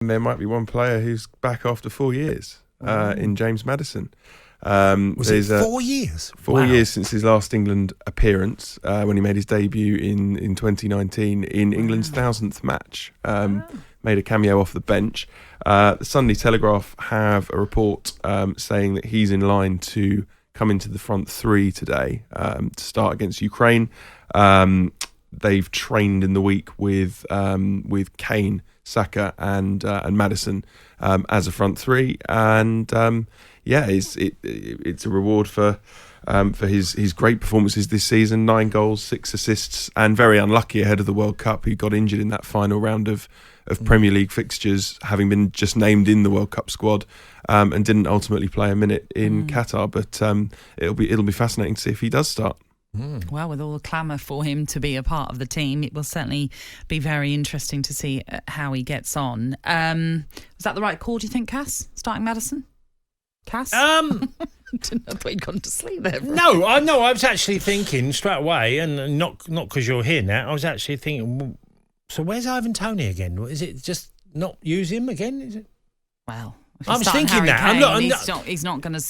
There might be one player who's back after 4 years in James Maddison. Was it 4 years? 4 years since his last England appearance, when he made his debut in 2019 in England's 1000th match. Made a cameo off the bench. The Sunday Telegraph have a report saying that he's in line to come into the front three today to start against Ukraine. They've trained in the week with Kane, Saka and Maddison as a front three, and it's a reward for his great performances this season. 9 goals, 6 assists, and very unlucky ahead of the World Cup. He got injured in that final round of Premier League fixtures, having been just named in the World Cup squad, and didn't ultimately play a minute in Qatar. But it'll be fascinating to see if he does start. Well, with all the clamour for him to be a part of the team, it will certainly be very interesting to see how he gets on. Was that the right call, do you think, Cass? Starting Maddison? Cass? I thought you'd gone to sleep there. No, I was actually thinking straight away, and not because you're here now, I was actually thinking, well, so where's Ivan Toney again? Is it just not use him again? Is it? Well, I was thinking that. He's not going to...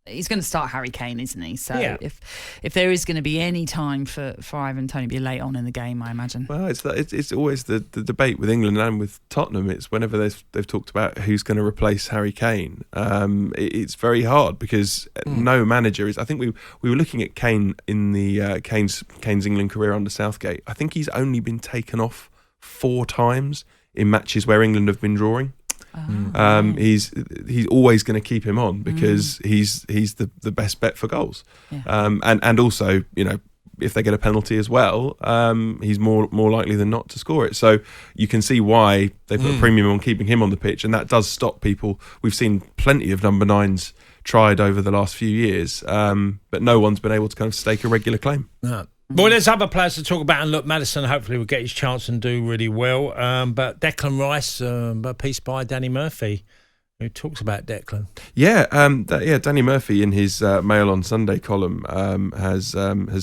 He's going to start Harry Kane, isn't he? So yeah. if there is going to be any time for Ivan Toney to be late on in the game, I imagine. Well, it's always the debate with England and with Tottenham. It's whenever they've talked about who's going to replace Harry Kane. It's very hard because no manager is. I think we were looking at Kane in the Kane's England career under Southgate. I think he's only been taken off 4 times in matches where England have been drawing. He's always going to keep him on because he's the best bet for goals, and also, you know, if they get a penalty as well, he's more likely than not to score it. So you can see why they put a premium on keeping him on the pitch, and that does stop people. We've seen plenty of number 9s tried over the last few years, but no one's been able to kind of stake a regular claim. Well, there's other players to talk about, and look, Maddison hopefully will get his chance and do really well. But Declan Rice, a piece by Danny Murphy, who talks about Declan. Danny Murphy in his Mail on Sunday column has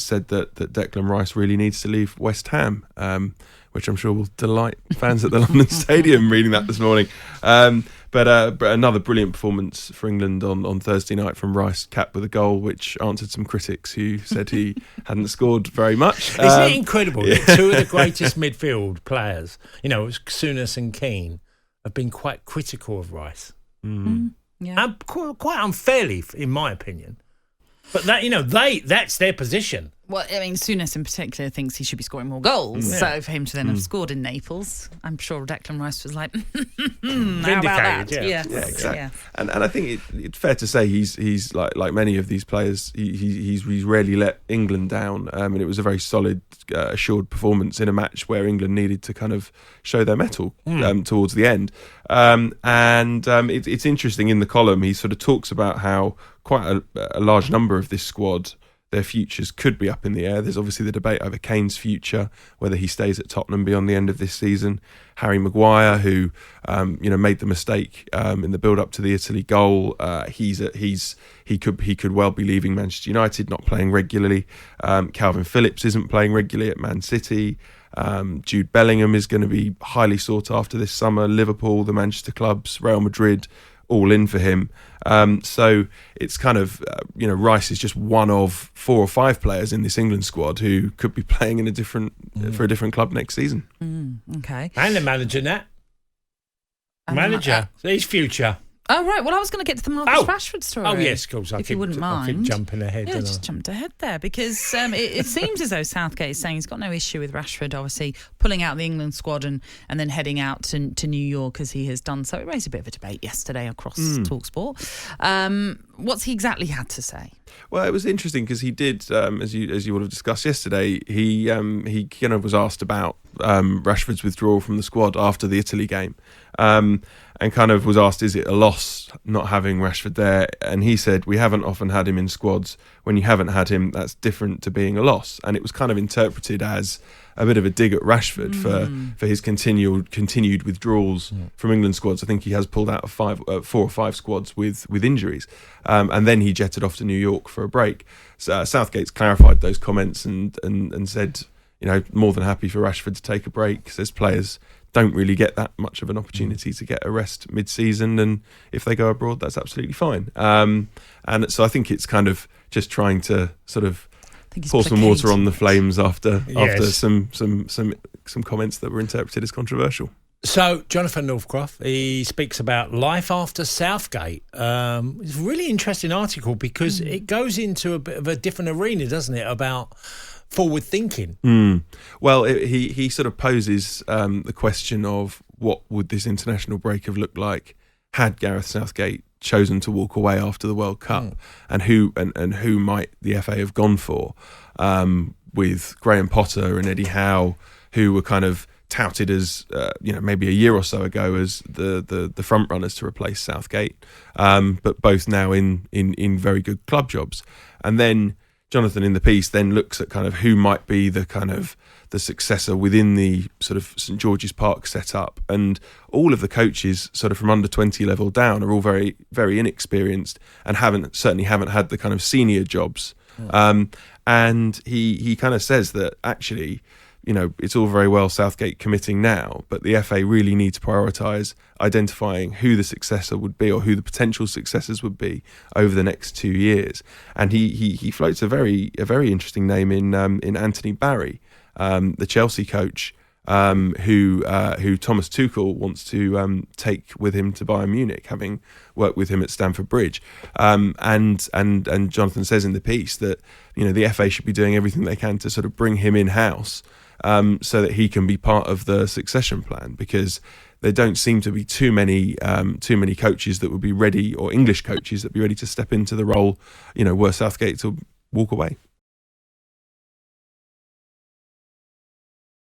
said that Declan Rice really needs to leave West Ham, which I'm sure will delight fans at the London Stadium reading that this morning. But another brilliant performance for England on Thursday night from Rice, capped with a goal which answered some critics who said he hadn't scored very much. Isn't it incredible that 2 of the greatest midfield players, you know, Souness and Keane, have been quite critical of Rice? Yeah. And quite unfairly, in my opinion. But that, you know, that's their position. Well, I mean, Souness in particular thinks he should be scoring more goals. Yeah. So for him to then have scored in Naples, I'm sure Declan Rice was like, how about that? Yeah, exactly. Yeah. And I think it's fair to say he's like many of these players, he's rarely let England down. And it was a very solid, assured performance in a match where England needed to kind of show their mettle towards the end. It's interesting in the column, he sort of talks about how quite a large number of this squad, their futures could be up in the air. There's obviously the debate over Kane's future, whether he stays at Tottenham beyond the end of this season. Harry Maguire, who made the mistake in the build-up to the Italy goal, he could well be leaving Manchester United, not playing regularly. Calvin Phillips isn't playing regularly at Man City. Jude Bellingham is going to be highly sought after this summer. Liverpool, the Manchester clubs, Real Madrid, all in for him. So it's kind of, Rice is just one of 4 or 5 players in this England squad who could be playing in for a different club next season. Okay. And the manager, Nat. Manager, his future. Oh, right. Well, I was going to get to the Marcus Rashford story. Oh, yes, of course. If you wouldn't mind. I keep jumping ahead. Yeah, just jumped ahead there because it seems as though Southgate is saying he's got no issue with Rashford, obviously, pulling out the England squad and then heading out to New York as he has done. So it raised a bit of a debate yesterday across talkSPORT. What's he exactly had to say? Well, it was interesting because he did, as you would have discussed yesterday, he kind of was asked about Rashford's withdrawal from the squad after the Italy game. And kind of was asked, is it a loss not having Rashford there? And he said, we haven't often had him in squads. When you haven't had him, that's different to being a loss. And it was kind of interpreted as a bit of a dig at Rashford for his continued withdrawals from England squads. I think he has pulled out of 4 or 5 squads with injuries. And then he jetted off to New York for a break. So, Southgate's clarified those comments and said, more than happy for Rashford to take a break. Says players don't really get that much of an opportunity to get a rest mid-season, and if they go abroad, that's absolutely fine. And so I think it's kind of just trying to sort of pour some water on the flames after some comments that were interpreted as controversial. So, Jonathan Northcroft, he speaks about life after Southgate. It's a really interesting article because it goes into a bit of a different arena, doesn't it, about forward thinking. Well, he sort of poses the question of what would this international break have looked like had Gareth Southgate chosen to walk away after the World Cup, and who might the FA have gone for, with Graham Potter and Eddie Howe, who were kind of touted as maybe a year or so ago as the front runners to replace Southgate, but both now in very good club jobs. And then Jonathan in the piece then looks at kind of who might be the kind of the successor within the sort of St George's Park setup, and all of the coaches sort of from under 20 level down are all very, very inexperienced and certainly haven't had the kind of senior jobs. And he kind of says that actually, it's all very well Southgate committing now, but the FA really need to prioritise identifying who the successor would be, or who the potential successors would be over the next 2 years. And he floats a very interesting name in Anthony Barry, the Chelsea coach, who Thomas Tuchel wants to take with him to Bayern Munich, having worked with him at Stamford Bridge. And Jonathan says in the piece that the FA should be doing everything they can to sort of bring him in house, so that he can be part of the succession plan, because there don't seem to be too many coaches that would be ready, or English coaches that would be ready to step into the role, were Southgate to walk away.